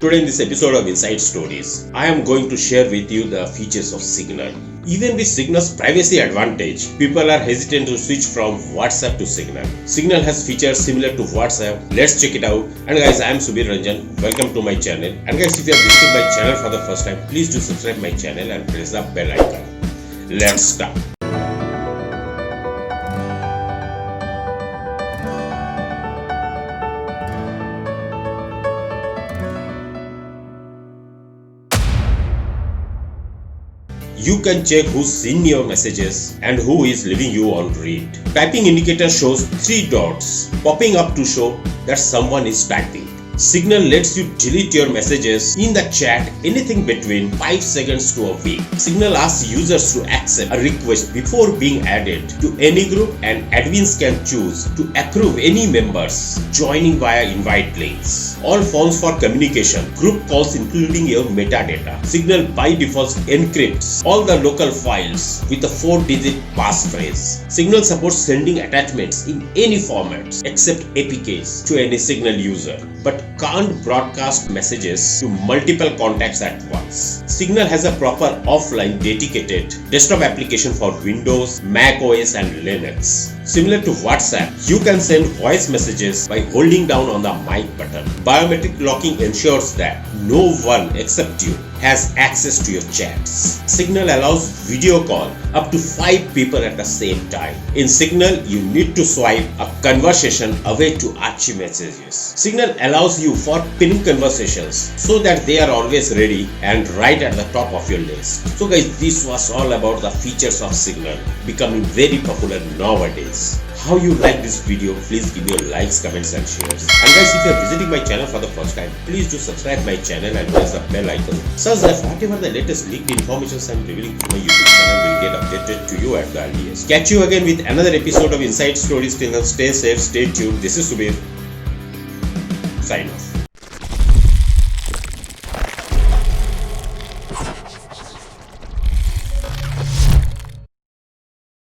Today in this episode of Inside Stories, I am going to share with you the features of Signal. Even with Signal's privacy advantage, people are hesitant to switch from WhatsApp to Signal. Signal has features similar to WhatsApp. Let's check it out. And guys, I am Subir Ranjan. Welcome to my channel. And guys, if you are visiting my channel for the first time, please do subscribe my channel and press the bell icon. Let's start. You can check who's seen your messages and who is leaving you on read. Typing indicator shows 3 dots popping up to show that someone is typing. Signal lets you delete your messages in the chat anything between 5 seconds to a week. Signal asks users to accept a request before being added to any group, and admins can choose to approve any members joining via invite links. All forms for communication, group calls including your metadata. Signal by default encrypts all the local files with a 4-digit passphrase. Signal supports sending attachments in any formats except APKs to any Signal user, but can't broadcast messages to multiple contacts at once. Signal has a proper offline dedicated desktop application for Windows, Mac OS and Linux. Similar to WhatsApp, you can send voice messages by holding down on the mic button. Biometric locking ensures that no one except you has access to your chats. Signal allows video call up to 5 people at the same time. In Signal, you need to swipe a conversation away to archive messages. Signal allows you for pinning conversations so that they are always ready and right at the top of your list. So guys, this was all about the features of Signal becoming very popular nowadays. How you like this video, please give your likes, comments and shares. And guys, if you are visiting my channel for the first time, please do subscribe my channel and press the bell icon so that whatever the latest leaked information I am revealing through my YouTube channel will get updated to you at the earliest. Catch you again with another episode of Inside Stories. Till then, stay safe, stay tuned. This is Subir. Sign off.